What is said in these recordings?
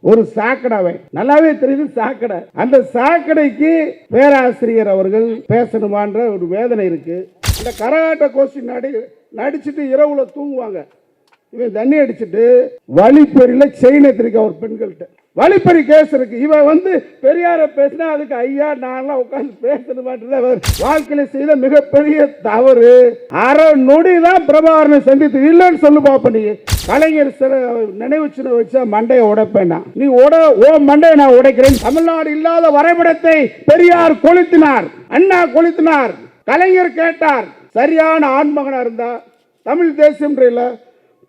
ஒரு சாக்கடை, நல்லாவே தெரியுது சாக்கடை. அந்த சாக்கடைக்கு பேராசிரியர் அவர்கள் பேசணுமான்ற ஒரு வேதனை இருக்கு. இந்த கரகாட்ட கோஷ்டி நடிச்சுட்டு இரவுல தூங்குவாங்க. இவன் தண்ணி அடிச்சுட்டு வழிப்பறியில செயின் எடுத்திருக்க ஒரு பெண்கள்கிட்ட வழிப்பறி கேஸ் இருக்கு. இவன் பெரியார பேசினா அதுக்கு ஐயா நான் உட்கார்ந்து பேசணுமான்றத வாழ்க்கையில செய்த மிகப்பெரிய தவறு. அரை நொடி தான் பிரபாகரனை சந்தித்து இல்லைன்னு சொல்லு பாப்ப. நீ கலைஞர் நினைவு சின்னம் வச்சா மண்டையை உடைப்பேன். நீ மண்டையை நான் உடைக்கிறேன். தமிழ்நாடு இல்லாத வரைபடத்தை பெரியார் கொளுத்தினார், அண்ணா கொளுத்தினார். கலைஞர் கேட்டார், சரியான ஆண்மகனா இருந்தா தமிழ் தேசியம்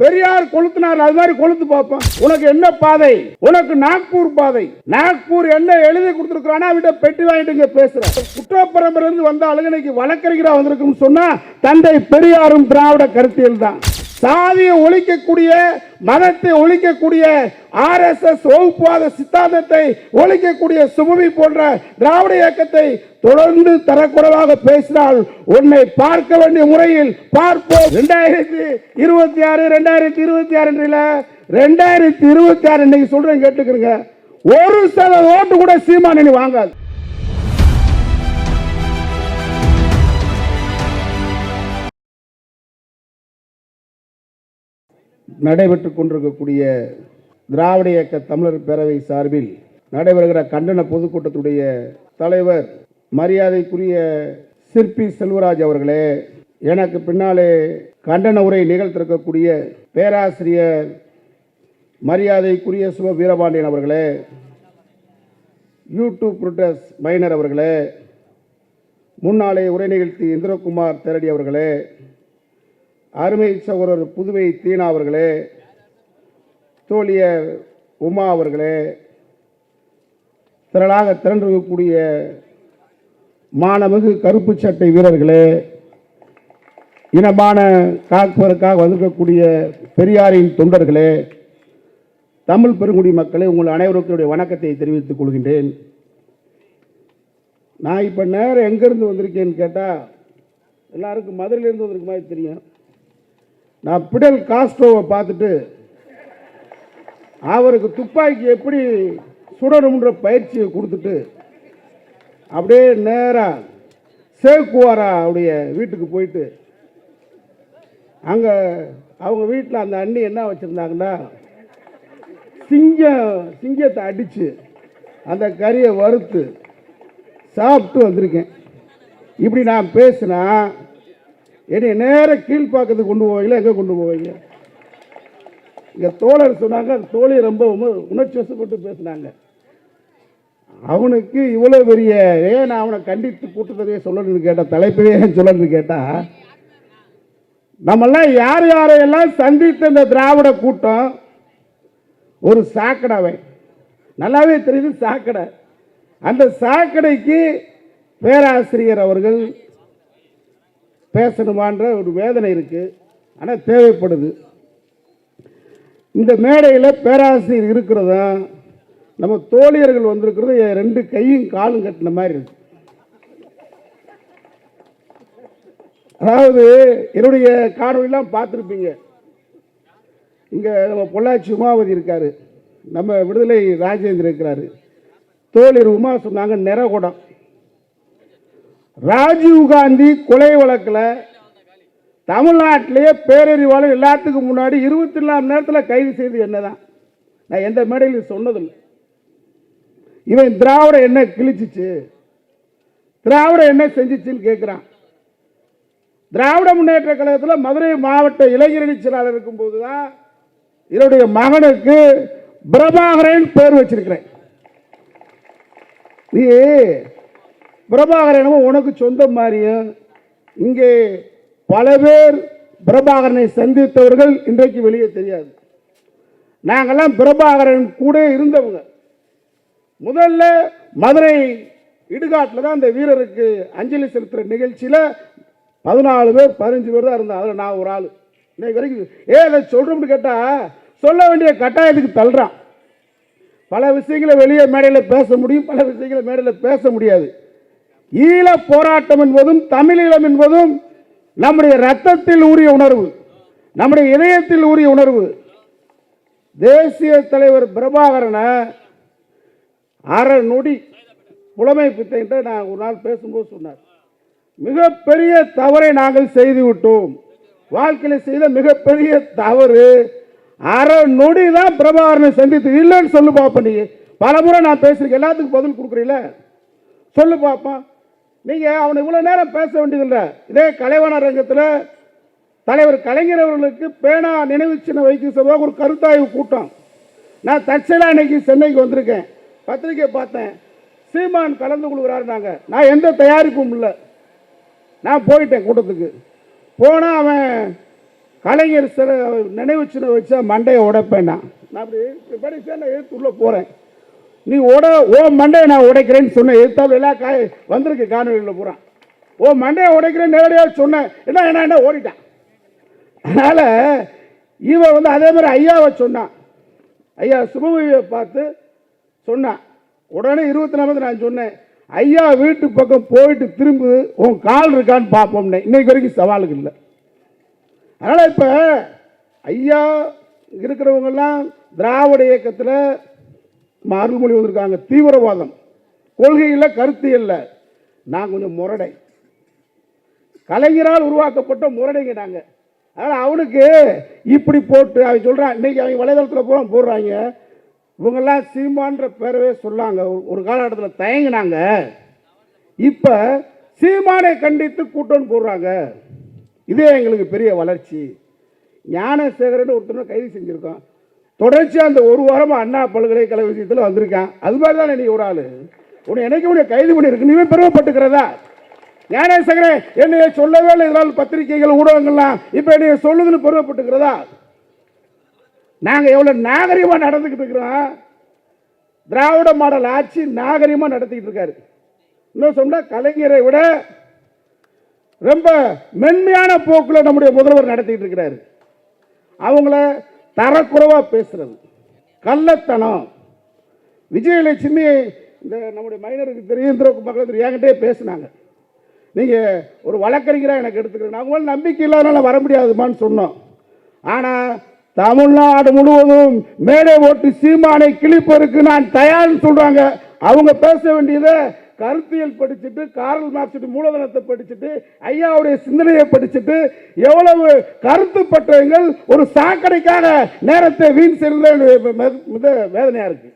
பெரியார் கொளுத்தினார், அது மாதிரி கொளுத்து பார்ப்போம். உனக்கு என்ன பாதை? உனக்கு நாக்பூர் பாதை. நாக்பூர் என்ன எழுதி கொடுத்துருக்கானா விட பெட்டி வாங்கிட்டு பேசுற. குற்றப்பரம்பிலிருந்து வந்த அழுகனைக்கு வழக்கறிஞரா வந்திருக்குன்னு சொன்னா தந்தை பெரியாரும் திராவிட கருத்தியல் தான். சாதியை ஒழிக்கக்கூடிய, மதத்தை ஒழிக்கக்கூடிய, RSS வகுப்புவாத சித்தாந்தத்தை ஒழிக்கக்கூடிய சுமவி போன்ற திராவிட இயக்கத்தை தொடர்ந்து தரக்குறைவாக பேசினால் உன்னை பார்க்க வேண்டிய முறையில் பார்ப்போம். 2026 2026 இன்னைக்கு சொல்றேன் கேட்டுக்கிறீங்க. 1% ஓட்டு கூட சீமான் வாங்காது. நடைபெற்றுக் கொண்டிருக்கக்கூடிய திராவிட இயக்க தமிழர் பேரவை சார்பில் நடைபெறுகிற கண்டன பொதுக்கூட்டத்துடைய தலைவர் மரியாதைக்குரிய சிற்பி செல்வராஜ் அவர்களே, எனக்கு பின்னாலே கண்டன உரை நிகழ்த்திருக்கக்கூடிய பேராசிரியர் மரியாதைக்குரிய சுப வீரபாண்டியன் அவர்களே, யூடியூப் புரோட்டஸ் மைனர் அவர்களே, முன்னாலே உரை நிகழ்த்தி இந்திரகுமார் தேரடி அவர்களே, அருமை சகோதரர் புதுவை தீனா அவர்களே, தோழியர் உமா அவர்களே, திரளாக திரண்டிருக்கக்கூடிய மாணமிகு கருப்பு சட்டை வீரர்களே, இனமான காப்பதற்காக வந்திருக்கக்கூடிய பெரியாரின் தொண்டர்களே, தமிழ் பெருங்குடி மக்களே, உங்கள் அனைவருக்கும் வணக்கத்தை தெரிவித்துக் கொள்கின்றேன். நான் இப்போ நேரம் எங்கேருந்து வந்திருக்கேன்னு கேட்டால் எல்லாருக்கும் மதுரையிலேருந்து வந்திருக்க மாதிரி தெரியும். நான் பிடல் காஸ்ட்ரோவை பார்த்துட்டு அவருக்கு துப்பாக்கி எப்படி சுடணும்ன்ற பயிற்சியை கொடுத்துட்டு அப்படியே நேராக சேக்குவாரா அவருடைய வீட்டுக்கு போயிட்டு அங்கே அவங்க வீட்டில் அந்த அண்ணி என்ன வச்சுருந்தாங்கன்னா சிங்கத்தை அடித்து அந்த கறியை வறுத்து சாப்பிட்டு வந்திருக்கேன். இப்படி நான் பேசினா என்னை நேராக கீழ்ப்பாக்கத்துக்கு கொண்டு போவீங்களா? எங்கே கொண்டு போவீங்க? இங்கே தோழர் சொன்னாங்க, தோழி ரொம்ப உணர்ச்சி வசப்பட்டு பேசினாங்க. அவனுக்கு இவ்வளோ பெரிய ஏன் நான் அவனை கண்டித்து கூட்டத்தையே சொல்லணும்னு கேட்டால், தலைப்பவே சொல்லணும்னு கேட்டால், நம்மெல்லாம் யார் யாரையெல்லாம் சந்தித்த இந்த திராவிட கூட்டம் ஒரு சாக்கடை, நல்லாவே தெரியுது சாக்கடை. அந்த சாக்கடைக்கு பேராசிரியர் அவர்கள் பேசணுமான்ற ஒரு வேதனை இருக்கு. ஆனால் தேவைப்படுது. இந்த மேடையில் பேராசிரியர் இருக்கிறதா, நம்ம தோழியர்கள் வந்திருக்கிறது ரெண்டு கையும் காலும் கட்டின மாதிரி இருக்கு. அதாவது என்னுடைய காணொலியெல்லாம் பார்த்துருப்பீங்க. இங்கே நம்ம பொள்ளாச்சி உமாவதி இருக்காரு, நம்ம விடுதலை ராஜேந்திரன் இருக்கிறாரு, தோழியர் உமா சொன்னாங்க நிறகுடம். ராஜீவ்காந்தி கொலை வழக்கில் தமிழ்நாட்டிலேயே பேரறிவாளர் எல்லாத்துக்கும் முன்னாடி 24 மணி நேரத்தில் கைது செய்து என்னதான் நான் எந்த மேடையில் சொன்னதில்லை. இவன் திராவிட என்ன கிழிச்சிச்சு, திராவிட என்ன செஞ்சிச்சுன்னு கேட்குறான். திராவிட முன்னேற்ற கழகத்தில் மதுரை மாவட்ட இளைஞரணி செயலாளர் இருக்கும்போது தான் என்னுடைய மகனுக்கு பிரபாகரன் பேர் வச்சிருக்கிறேன். நீ பிரபாகரனும் உனக்கு சொந்தம் மாதிரியும் இங்கே பல பேர் பிரபாகரனை சந்தித்தவர்கள் இன்றைக்கு வெளியே தெரியாது. நாங்கள்லாம் பிரபாகரன் கூட இருந்தவங்க. முதல்ல மதுரை இடுகாட்டில் தான் அந்த வீரருக்கு அஞ்சலி செலுத்துகிற நிகழ்ச்சியில் 14 பேர் 15 பேர் தான் இருந்தான். அதில் நான் ஒரு ஆள். இன்னைக்கு வரைக்கும் அதை சொல்கிறோம்னு கேட்டால் சொல்ல வேண்டிய கட்டாயத்துக்கு தள்ளுறான். பல விஷயங்களை வெளியே மேடையில் பேச முடியும், பல விஷயங்களை மேடையில் பேச முடியாது. ஈழ போராட்டம் என்பதும் தமிழீழம் என்பதும் நம்முடைய ரத்தத்தில் ஊறிய உணர்வு, நம்முடைய இதயத்தில் ஊறிய உணர்வு. தேசிய தலைவர் பிரபாகரனை அரை நொடி புலமை பித்தைன்ட்டு நான் ஒரு நாள் பேசும்போது சொன்னார், மிகப்பெரிய தவறை நாங்கள் செய்து விட்டோம், வாழ்க்கையில் செய்த மிகப்பெரிய தவறு, அரை நொடி தான் பிரபாகரனை சந்தித்து இல்லைன்னு சொல்லு பார்ப்போம். நீ பல முறை நான் பேசுறேன், எல்லாத்துக்கும் பதில் கொடுக்குறீல, சொல்லு பார்ப்போம். நீங்கள் அவனை இவ்வளோ நேரம் பேச வேண்டியதில்லை. இதே கலைவாணர் ரங்கத்தில் தலைவர் கலைஞர் அவர்களுக்கு பேனா நினைவு சின்ன வைக்கும் சொல்லுவாங்க ஒரு கருத்தாய்வு கூட்டம். நான் தற்செயலாக இன்னைக்கு சென்னைக்கு வந்திருக்கேன், பத்திரிக்கை பார்த்தேன், சீமான் கலந்து கொள்கிறாருனாங்க. நான் எந்த தயாரிப்பும் இல்லை, நான் போயிட்டேன் கூட்டத்துக்கு. போனால் அவன் கலைஞர் சில நினைவு சின்ன வச்சா மண்டையை உடைப்பேன். நான் அப்படி படிச்சா நான் எடுத்து உள்ளே போகிறேன். நீ ஓ மண்டையை நான் உடைக்கிறேன்னு சொன்னேன். எடுத்தாலும் எல்லா வந்திருக்கு காணொலியில் பூரா. ஓ மண்டையை உடைக்கிறேன்னு நேரடியாக சொன்னேன். என்ன ஓடிட்டான். அதனால் இவன் வந்து அதே மாதிரி ஐயாவை சொன்னான், ஐயா சுபவியை பார்த்து சொன்னான். உடனே 24 நான் சொன்னேன், ஐயா வீட்டு பக்கம் போயிட்டு திரும்பி உன் கால் இருக்கான்னு பார்ப்போம்னே. இன்னைக்கு வரைக்கும் சவாலுக்கு இல்லை. அதனால் இப்போ ஐயா இருக்கிறவங்கெல்லாம் திராவிட இயக்கத்தில் அருள்மொழி வந்திருக்காங்க, தீவிரவாதம் கொள்கையில் கருத்து இல்லை. நான் கொஞ்சம் முரடை, கலைஞரால் உருவாக்கப்பட்ட முரடைங்க நாங்கள். அதனால் அவனுக்கு இப்படி போட்டு அவன் சொல்கிறான். இன்றைக்கி அவங்க வலைதளத்தில் பூரா போடுறாங்க, இவங்கெல்லாம் சீமான்ற பேரவே சொல்லாங்க. ஒரு காலகட்டத்தில் தயங்கினாங்க, இப்போ சீமானை கண்டித்து கூட்டம் போடுறாங்க. இதே எங்களுக்கு பெரிய வளர்ச்சி. ஞானசேகரன் ஒருத்தர் கைது செஞ்சுருக்கோம், தொடர்ச்சியாக அந்த ஒரு வாரமாக அண்ணா பல்கலைக்கழக விஷயத்தில் வந்திருக்கான். அது மாதிரி தான் நீ ஒரு ஆள், உன்னை என்னைக்கு உன்னை கைது பண்ணியிருக்கு, நீவே பெருமைப்பட்டுக்கிறதா? ஞானசேகரன் என்னைய சொல்லவே இல்லை, இதனால் பத்திரிகைகள் ஊடகங்கள்லாம் இப்போ என்னைய சொல்லுதுன்னு பெருமைப்பட்டுக்கிறதா? நாங்கள் எவ்வளோ நாகரிகமாக நடந்துக்கிட்டு இருக்கிறோம். திராவிட மாடல் ஆட்சி நாகரிகமாக நடத்திக்கிட்டு இருக்காரு. இன்னும் சொன்னால் கலைஞரை விட ரொம்ப மென்மையான போக்கில் நம்முடைய முதல்வர் நடத்திட்டு இருக்கிறாரு. அவங்கள தரக்குறைவாக பேசுறது, கள்ளத்தனம். விஜயலட்சுமி இந்த நம்முடைய மைனருக்கு தெரியும், மக்களுக்கு என்கிட்டே பேசினாங்க, நீங்கள் ஒரு வழக்கறிஞராக எனக்கு எடுத்துக்கிறேன், அவங்களால நம்பிக்கை இல்லாதனால வர முடியாதுமான்னு சொன்னோம். ஆனால் தமிழ்நாடு முழுவதும் மேடை ஓட்டு சீமானை கிழிப்பதற்கு நான் தயார்னு சொல்கிறாங்க. அவங்க பேச வேண்டியதை கருத்தியல் படிச்சுட்டு, காரல் மார்க்ஸ் மூலதனத்தை படிச்சுட்டு, ஐயாவுடைய சிந்தனையை படிச்சுட்டு, எவ்வளவு கருத்து பட்டவங்கள் ஒரு சாக்கடைக்காக நேரத்தை வீண் செய்யறது வேதனையா இருக்கு.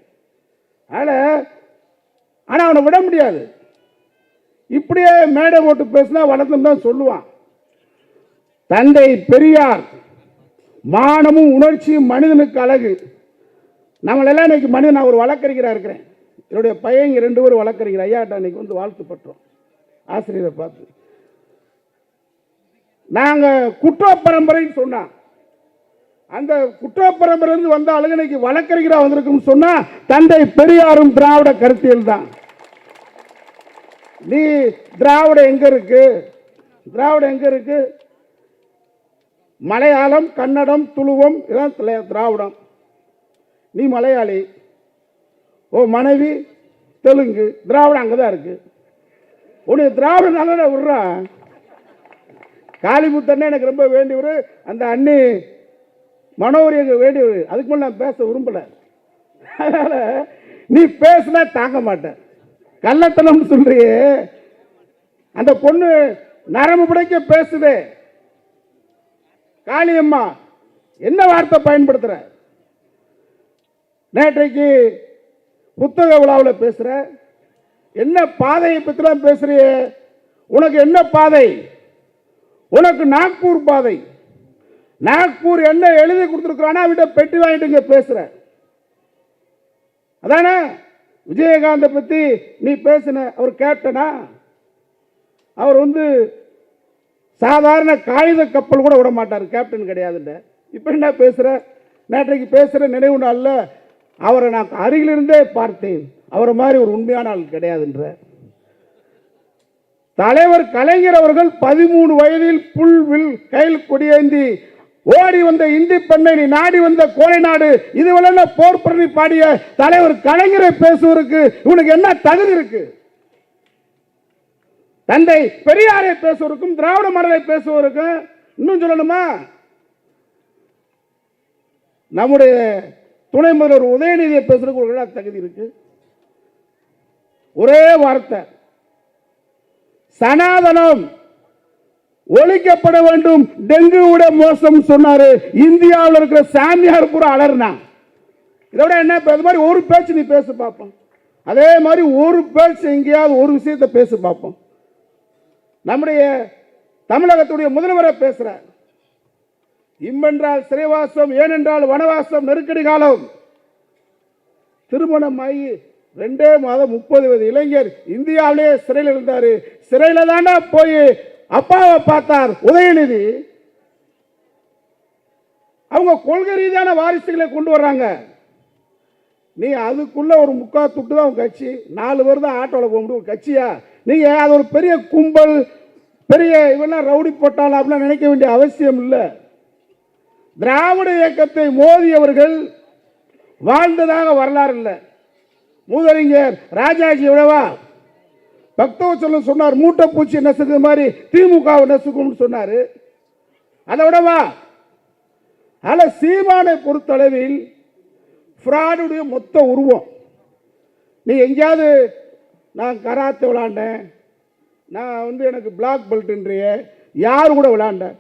ஆனால் அவனை விட முடியாது. இப்படியே மேடை ஓட்டு பேசினா வளர்ந்து தான் சொல்லுவான். தந்தை பெரியார் மானமும் உணர்ச்சியும் மனிதனுக்கு அழகு. நம்மளெல்லாம் இன்னைக்கு மனிதன். நான் ஒரு வழக்கறிஞராக இருக்கிறேன், என்னுடைய பையன் 2 பேரும் வழக்கறிஞர். ஐயாட்ட அன்னைக்கு வந்து வாழ்த்து பெற்றோம் ஆசிரியரை பார்த்து. நாங்கள் குற்ற பரம்பரைன்னு சொன்னா, அந்த குற்ற பரம்பரையிலிருந்து வந்த அழகனைக்கு வழக்கறிஞராக வந்திருக்குன்னு சொன்னா தந்தை பெரியாரும் திராவிட கருத்தியல் தான். நீ திராவிட எங்க இருக்கு? திராவிட எங்க இருக்கு? மலையாளம், கன்னடம், துளுவம் இதெல்லாம் திராவிடம். நீ மலையாளி, ஓ மனைவி தெலுங்கு, திராவிடம் அங்கே தான் இருக்கு. உன்னை திராவிட நல்ல விடுறா. காளிமுத்தண்ணே எனக்கு ரொம்ப வேண்டியவர், அந்த அண்ணி மனோரி எங்க வேண்டியவர். அதுக்கு மேலே நான் பேச விரும்பலை. அதனால நீ பேசினா தாங்க மாட்டேன். கள்ளத்தனம் சொல்றியே, அந்த பொண்ணு நரம்பு பிடிக்க பேசுதே காளியம்மா, என்ன வார்த்தை பயன்படுத்துற? நேற்றைக்கு புத்தக விழாவில் பேசுற, என்ன பாதையை பற்றிலாம் பேசுறிய? உனக்கு என்ன பாதை? உனக்கு நாக்பூர் பாதை. நாக்பூர் என்ன எழுதி கொடுத்துருக்குறானா விட பெட்டி வாங்கிட்டு பேசுற. அதானே விஜயகாந்தை பற்றி நீ பேசின. அவர் கேப்டனா? அவர் வந்து சாதாரண காகித கப்பல் கூட விட மாட்டார், கேப்டன் கிடையாதுல்ல. இப்போ என்ன பேசுகிற? நேற்றைக்கு பேசுகிற நினைவு நாளில் அவரை நான் அருகிலிருந்தே பார்த்தேன், அவரை மாதிரி ஒரு உண்மையான ஆள் கிடையாதுன்ற. தலைவர் கலைஞர் அவர்கள் 13 வயதில் புல்வில் கையில் கொடியேந்தி ஓடி வந்த இந்தி பெண்ணை நீ நாடி வந்த கோலை நாடு இதுவெல்லாம் போர் பண்ணி பாடிய தலைவர் கலைஞரை பேசுவதற்கு உனக்கு என்ன தகுதி இருக்கு? தந்தை பெரியாரை பேசுவதற்கும் திராவிட மாடலை பேசுவதற்கும் இன்னும் சொல்லணுமா? நம்முடைய துணை முதல்வர் உதயநிதியை பேசுறதுக்கு ஒரு தகுதி இருக்கு? ஒரே வார்த்தை, சனாதனம் ஒழிக்கப்பட வேண்டும், டெங்கு விட மோசம் சொன்னாரு. இந்தியாவில் இருக்கிற சாமியார் பூரா அலர்னா. இதோட என்ன இது மாதிரி ஒரு பேச்சு நீ பேசு பார்ப்போம். அதே மாதிரி ஒரு பேச்சு எங்கேயாவது ஒரு விஷயத்தை பேசு பார்ப்போம். நம்முடைய தமிழகத்துடைய முதல்வரை பேசுறார். இம்பென்றால் சிறைவாசம், ஏனென்றால் வனவாசம், நெருக்கடி காலம். திருமணமாகி 2 மாதம் 30 வயது இளைஞர் இந்தியாவிலேயே சிறையில் இருந்தாரு. சிறையில் தானே போய் அப்பாவை பார்த்தார் உதயநிதி. அவங்க கொள்கை ரீதியான வாரிசுகளை கொண்டு வர்றாங்க. நீ அதுக்குள்ள ஒரு முக்கா துட்டு தான் கட்சி. 4 பேர் தான் ஆட்டோவில் போக முடியும் கட்சியா? நீங்க அது ஒரு பெரிய கும்பல், பெரிய இவெல்லாம் ரவுடி போட்டாலும் அப்படிலாம் நினைக்க வேண்டிய அவசியம் இல்லை. திராவிட இயக்கத்தை மோடி அவர்கள் வாழ்ந்ததாக வரலாறு இல்லை. மூதறிஞர் ராஜாஜி விடவா பக்தவச்சலம் சொன்னார், மூட்டை பூச்சி நசுக்கு மாதிரி திமுக நசுக்கும் சொன்னார். அதை விடவா அல்ல, சீமானை பொறுத்தளவில் ஃப்ராடுடைய மொத்த உருவம். நீ எங்கேயாவது நான் கராத்தே விளாண்டேன், நான் எனக்கு பிளாக் பெல்ட்ன்றிய, யார் கூட விளாண்டேன்?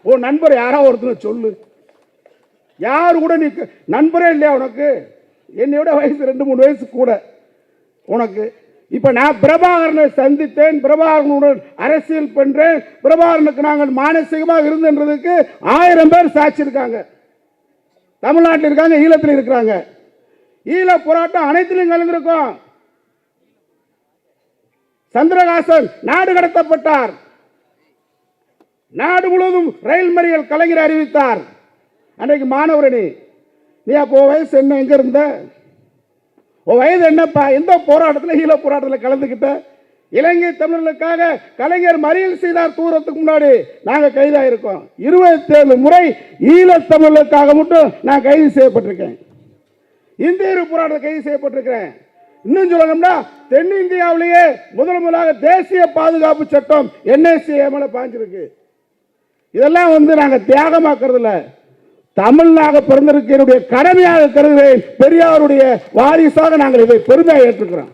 உன் நண்பர் யாராவது ஒருத்தர் சொல்லு. யாரு கூட நீ நண்பரே இல்லையா உனக்கு? என்னையோட வயசு 2-3 வயசு கூட உனக்கு. இப்ப நான் பிரபாகரனை சந்தித்தேன், பிரபாகரனுடன் அரசியல் பண்றேன், பிரபாகரனுக்கு நாங்கள் மானசீகமாக இருந்ததுக்கு 1000 பேர் சாட்சி இருக்காங்க. தமிழ்நாட்டில் இருக்காங்க, ஈழத்தில் இருக்கிறாங்க. ஈழ போராட்டம் அனைத்திலும் கலந்திருக்கும். சந்திரகாசன் நாடு கடத்தப்பட்டார். நாடு முழுவதும் ரயில் மறியல் கலைஞர் அறிவித்தார். அன்றைக்கு மாணவரணி, நீ அப்போ வயசு என்ன, எங்க இருந்த, வயது என்னப்பா, எந்த போராட்டத்தில் ஈழ போராட்டத்தில் கலந்துக்கிட்ட? இலங்கை தமிழர்களுக்காக கலைஞர் மறியல் செய்தார். தூரத்துக்கு முன்னாடி நாங்கள் கைதாயிருக்கோம். 27 முறை ஈழத் தமிழர்களுக்காக மட்டும் நான் கைது செய்யப்பட்டிருக்கேன். இந்திய போராட்டத்தில் கைது செய்யப்பட்டிருக்கிறேன். இன்னும் சொல்லணும்னா தென்னிந்தியாவிலேயே முதலாக தேசிய பாதுகாப்பு சட்டம் NSA மேல பாஞ்சிருக்கு. இதெல்லாம் நாங்கள் தியாகமாக்குறதில்ல, தமிழ்நாக பிறந்திருக்க என்னுடைய கடமையாக கருதுகிறேன். பெரியாருடைய வாரிசாக நாங்கள் இதை பெருமையாக ஏற்றுக்கிறோம்.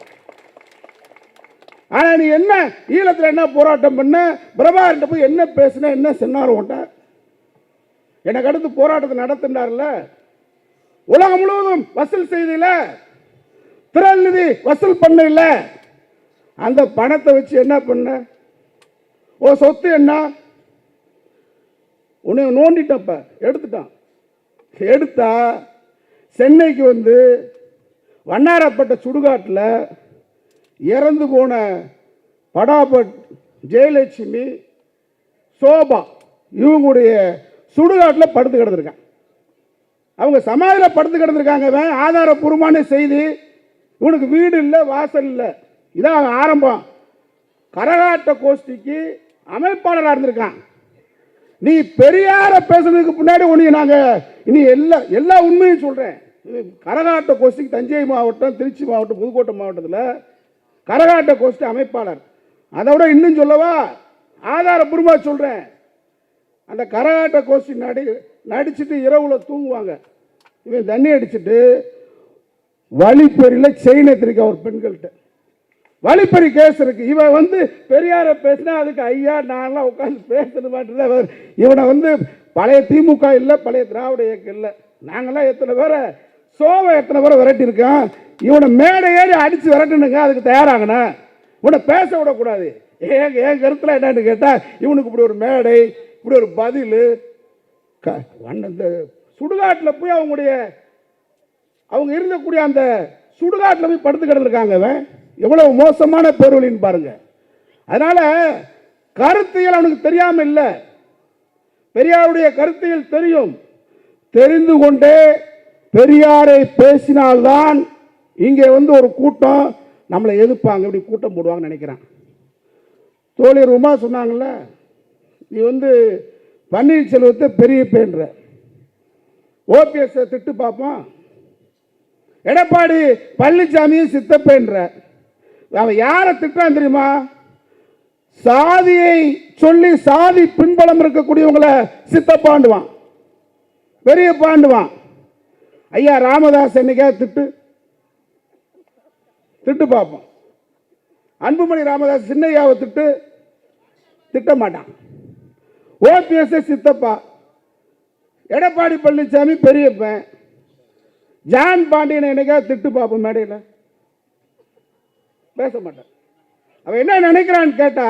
ஆனா நீ என்ன ஈழத்தில் என்ன போராட்டம் பண்ண, பிரபாகரன் போய் என்ன பேசின, என்ன சொன்னார் உன்ட்ட? எனக்கு அடுத்து போராட்டத்தை நடத்தினார்ல, உலகம் முழுவதும் வசூல் செய்தில, திரள் நிதி வசூல் பண்ண இல்ல, அந்த பணத்தை வச்சு என்ன பண்ண? ஓ சொத்து என்ன? உன்னை நோண்டிட்டப்ப எடுத்துட்டான். எடுத்தா சென்னைக்கு வண்ணாரப்பட்ட சுடுகாட்டில் இறந்து போன படாபட், ஜெயலட்சுமி, சோபா இவங்களுடைய சுடுகாட்டில் படுத்து கிடந்திருக்காங்க. அவங்க சமாதியில் படுத்து கிடந்திருக்காங்க. ஆதாரப்பூர்வமான செய்தி. இவனுக்கு வீடு இல்லை, வாசல் இல்லை. இதான் ஆரம்பம். கரகாட்ட கோஷ்டிக்கு அமைப்பாளராக இருந்திருக்கான். நீ பெரியார பேசுறதுக்கு முன்னாடி உனக்கு நாங்கள் இனி எல்லா உண்மையும் சொல்றேன். கரகாட்ட கோஷ்டிக்கு தஞ்சை மாவட்டம், திருச்சி மாவட்டம், புதுக்கோட்டை மாவட்டத்தில் கரகாட்ட கோஷ்டி அமைப்பாளர். அதை விட இன்னும் சொல்லவா, ஆதாரப்பூர்வமாக சொல்றேன். அந்த கரகாட்ட கோஷ்டி நடிச்சுட்டு இரவுல தூங்குவாங்க. இவன் தண்ணி அடிச்சுட்டு வழிப்பறியில் செயின் எடுத்திருக்க ஒரு பெண்கள்கிட்ட வழிப்பறி கேஸ் இருக்கு. இவன் பெரியார பேசினா அதுக்கு ஐயா நான்லாம் உட்காந்து பேசணும் மாட்டேன். இவனை பழைய திமுக இல்லை, பழைய திராவிட இயக்கம் இல்லை, நாங்களாம் எத்தனை பேரை சோவை எத்தனை பேரை விரட்டி இருக்கோம். இவனை மேடை ஏறி அடிச்சு விரட்டணுங்க, அதுக்கு தயாராகணும். இவனை பேச விடக்கூடாது. என் கருத்துல என்னன்னு கேட்டா, இவனுக்கு இப்படி ஒரு மேடை, இப்படி ஒரு பதில். இந்த சுடுகாட்டில் போய் அவங்க இருந்தக்கூடிய அந்த சுடுகாட்டில் போய் படுத்து கிடந்திருக்காங்க. எவ்வளவு மோசமான பேர்வழின்னு பாருங்க. அதனால கருத்தியல் அவனுக்கு தெரியாம இல்ல, பெரியாருடைய கருத்தியல் தெரியும். தெரிந்து கொண்டே பெரியாரை பேசினால்தான் இங்கே ஒரு கூட்டம் நம்மளை எதிர்ப்பாங்க, இப்படி கூட்டம் போடுவாங்க நினைக்கிறான். தோழர் உமா சொன்னாங்கல்ல, நீ பன்னீர்செல்வத்தை பெரிய பேன்ற, OPS திட்டு பார்ப்போம், எடப்பாடி பழனிசாமியும் சித்தப்பேன்ற. அவன் யாரை திட்டான் தெரியுமா? சாதியை சொல்லி சாதி பின்பலம் இருக்கக்கூடியவங்களை சித்தப்பாண்டுவான், பெரிய பாண்டுவான். ஐயா ராமதாஸ் என்னைக்கா திட்டு பார்ப்போம். அன்புமணி ராமதாஸ் சின்னையாவை திட்ட மாட்டான். ஓபிஎஸ் சித்தப்பா, எடப்பாடி பழனிசாமி பெரியப்பன், ஜான் பாண்டியன் என்னைக்கா திட்டு பார்ப்போம், மேடையில் பேச மாட்டான். அவன் என்ன நினைக்கிறான்னு கேட்டா,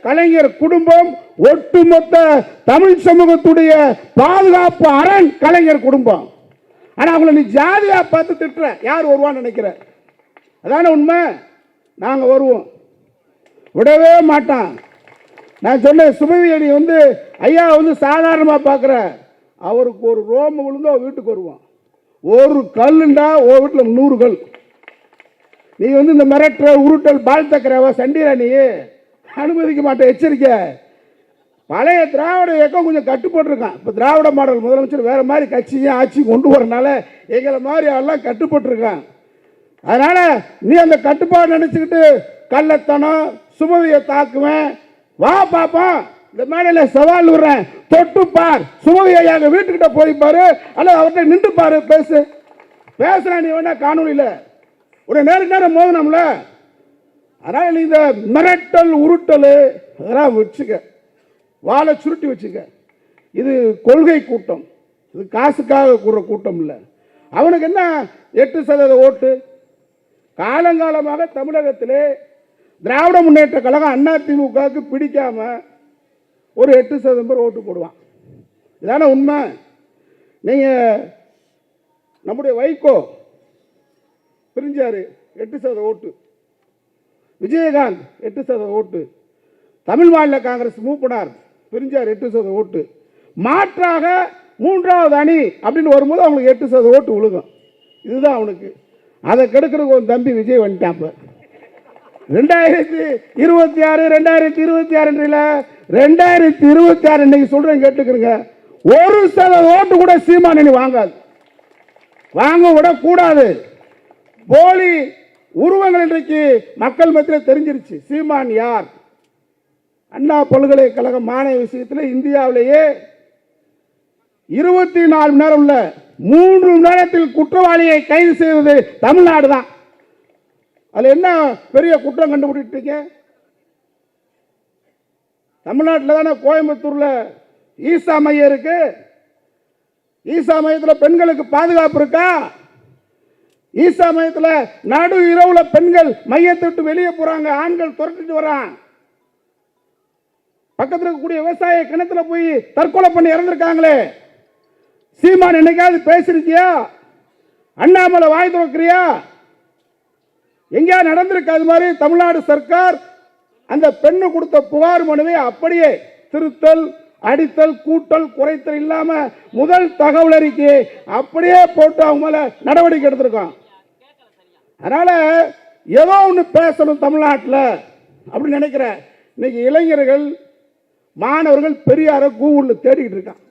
கலைஞர் குடும்பம் ஒட்டுமொத்த தமிழ் சமூகத்துடைய பாதுகாப்பு அரண் கலைஞர் குடும்பம். ஆனா அவங்களை நீ ஜாதியா பார்த்து திட்டுற, யார் வருவான்னு நினைக்கிற? அதான உண்மை. நாங்க வருவோம், விடவே மாட்டான். நான் சொன்ன சுபவியணி ஐயா சாதாரணமா பார்க்கிற, அவருக்கு ஒரு ரோம விழுந்தோ வீட்டுக்கு வருவான். ஒரு கல்லுண்டா வீட்டில் 100 கல். நீ இந்த மிரட்டல் உருட்டல் பால் தக்கிறவ சண்டிரா, நீ அனுமதிக்க மாட்டேன், எச்சரிக்கை. பழைய திராவிட இயக்கம் கொஞ்சம் கட்டுப்பட்டுருக்கான். இப்போ திராவிட மாடல் முதலமைச்சர் வேற மாதிரி கட்சியும் ஆட்சி கொண்டு வரனால எங்களை மாதிரி எல்லாம் கட்டுப்பட்டுருக்கான். அதனால நீ அந்த கட்டுப்பாடு நினைச்சுக்கிட்டு கள்ளத்தனம் சுபவியை தாக்குவேன், வா பாப்போம். இந்த மேடையில் சவால் விடுறேன், தொட்டு பார், சுபவியை எங்க வீட்டுக்கிட்ட போய் பாரு, அல்லது அவர்கிட்ட நின்று பாரு, பேசுற நீ வேணா காணொலியில் உடனே நேருக்கு நேரம் மோதனம்ல. அதனால நீ இந்த மிரட்டல் உருட்டல் அதெல்லாம் வச்சுக்க, வாழை சுருட்டி வச்சுக்க. இது கொள்கை கூட்டம், இது காசுக்காக கூடுற கூட்டம் இல்லை. அவனுக்கு என்ன 8% ஓட்டு? காலங்காலமாக தமிழகத்திலே திராவிட முன்னேற்ற கழகம் அதிமுகவுக்கு பிடிக்காம ஒரு 8% பேர் ஓட்டு போடுவான். இதான உண்மை. நீங்க நம்முடைய வைகோ பிரிஞ்சாரு, 8% ஓட்டு. விஜயகாந்த் 8% ஓட்டு. தமிழ் மாநில காங்கிரஸ் மூப்பனார் பிரிஞ்சார், 8% ஓட்டு. மாற்றாக 3வது அணி அப்படின்னு வரும்போது அவங்களுக்கு 8% ஓட்டு விழுகும். இதுதான் அவனுக்கு. அதை கெடுக்கிறதுக்கு ஒரு தம்பி விஜய் வந்துட்டான். 2026 2026 இன்னைக்கு சொல்றேன் கேட்டுக்கிறங்க, 1% ஓட்டு கூட சீமான் வாங்காது, வாங்க விடக்கூடாது. போலி உருவங்கள் இன்றைக்கு மக்கள் மத்தியில் தெரிஞ்சிருச்சு. சீமான் யார்? அண்ணா பல்கலைக்கழக மாணவ விஷயத்தில் இந்தியாவிலேயே 24 மணி நேரம் உள்ள 3 மணி நேரத்தில் குற்றவாளியை கைது செய்வது தமிழ்நாடு தான். அதுல என்ன பெரிய குற்றம் கண்டுபிடிச்சிட்டீங்க? தமிழ்நாட்டில் தானே கோயம்புத்தூர்ல ஈசா மையம் இருக்கு. ஈசா மையத்தில் பெண்களுக்கு பாதுகாப்பு இருக்கா? ஈசா மையத்தில் நடு இரவுல பெண்கள் மையத்தை விட்டு வெளியே போறாங்க, ஆண்கள் துரட்டிட்டு வரான். பக்கத்தில் இருக்கக்கூடிய விவசாய கிணத்துல போய் தற்கொலை பண்ணி இறந்திருக்காங்களே. சீமான் என்னைக்காவது பேசிருக்கியா? அண்ணாமலை வாய் திறக்கிறியா? எங்கேயா நடந்திருக்கு அது மாதிரி? தமிழ்நாடு சர்க்கார் அந்த பெண்ணு கொடுத்த புகார் மனுவை அப்படியே திருத்தல், அடித்தல், கூட்டல், குறைத்தல் இல்லாம முதல் தகவல் அறிக்கை அப்படியே போட்டு அவங்க மேல நடவடிக்கை எடுத்திருக்கோம். அதனால ஏதோ ஒன்று பேசணும் தமிழ்நாட்டில் அப்படின்னு நினைக்கிற இன்னைக்கு இளைஞர்கள் மாணவர்கள் பெரியார கூகுளில் தேடிக்கிட்டு இருக்கான்.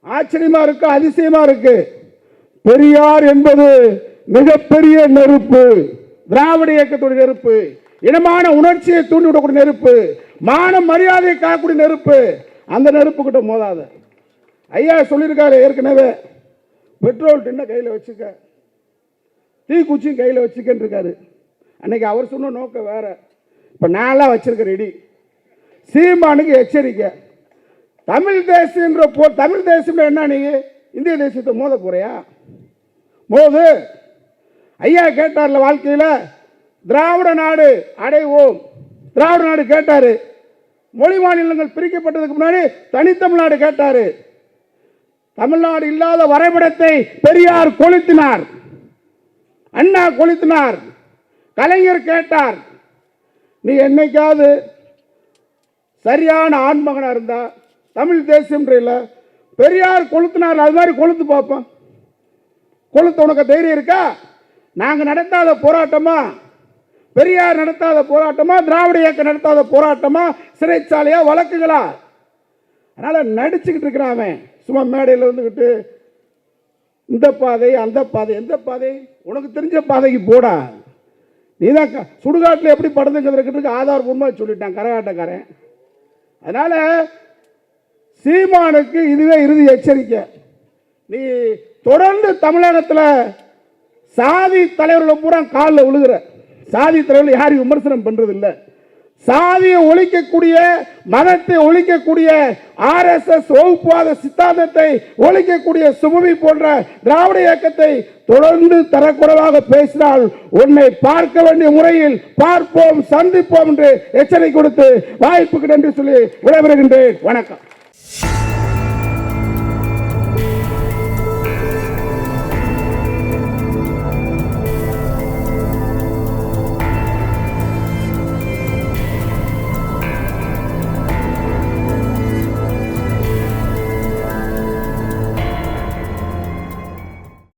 ஆச்சரியமா இருக்கு, அதிசயமா இருக்கு. பெரியார் என்பது மிகப்பெரிய நெருப்பு, திராவிட இயக்கத்துடைய நெருப்பு, இனமான உணர்ச்சியை தூண்டிவிடக்கூடிய நெருப்பு, மான மரியாதையை காக்கக்கூடிய நெருப்பு. அந்த நெருப்பு கிட்ட மோதாத. ஐயா சொல்லியிருக்காரு ஏற்கனவே, பெட்ரோல் டின்ன கையில் வச்சுக்க, தீக்குச்சியும் கையில் வச்சுக்கன்னு இருக்காரு. அன்னைக்கு அவர் சொன்ன நோக்கம் வேற. இப்ப நான்லாம் வச்சிருக்க ரெடி. சீமானுக்கு எச்சரிக்கை. தமிழ் தேசியம் தமிழ் தேசியம் என்ன? நீ இந்திய தேசியத்தை மோத போறியா? மோது. ஐயா கேட்டார்ல வாழ்க்கையில திராவிட நாடு அடைவோம். திராவிட நாடு கேட்டாரு. மொழி மாநிலங்கள் பிரிக்கப்பட்டதுக்கு முன்னாடி தனித்தமிழ்நாடு கேட்டாரு. தமிழ்நாடு இல்லாத வரைபடத்தை பெரியார் கொளுத்தினார், அண்ணா கொளுத்தினார், கலைஞர் கேட்டார். நீ என்னைக்காவது சரியான ஆண்மகனா இருந்தா தமிழ் தேசியம் பெரியார் கொளுத்தினார், அது மாதிரி கொளுத்து பார்ப்போம். கொளுத்து உனக்கு தைரியம் இருக்கா? நாங்க நடத்தாத போராட்டமா? பெரியார் நடத்தாத போராட்டமா? திராவிட இயக்கம் நடத்தாத போராட்டமா? சிறைச்சாலையா, வழக்குகளா? அதனால நடிச்சுக்கிட்டு இருக்கிறான். சும்மா மேடையில் வந்துக்கிட்டு இந்த பாதை அந்த பாதை. எந்த பாதை? உனக்கு தெரிஞ்ச பாதைக்கு போடா. நீதான் சுடுகாட்டில் எப்படி படுத்துங்கிறதுக்கு ஆதாரபூர்வமாக சொல்லிட்டான் கரகாட்டக்காரன். அதனால சீமானுக்கு இதுவே இறுதி எச்சரிக்கை. நீ தொடர்ந்து தமிழகத்தில் சாதி தலைவர்களை பூரா காலில் விழுகிற. சாதி தலைவர்கள் யாரையும் விமர்சனம் பண்றது இல்லை. சாதியை ஒழிக்கக்கூடிய, மதத்தை ஒழிக்கக்கூடிய, RSS வகுப்புவாத சித்தாந்தத்தை ஒழிக்கக்கூடிய சுமவி போன்ற திராவிட இயக்கத்தை தொடர்ந்து தரக்குறைவாக பேசினால் உன்னை பார்க்க வேண்டிய முறையில் பார்ப்போம், சந்திப்போம் என்று எச்சரிக்கை கொடுத்து வாய்ப்புக்கு நன்றி சொல்லி விடைபெறுகின்றேன். வணக்கம்.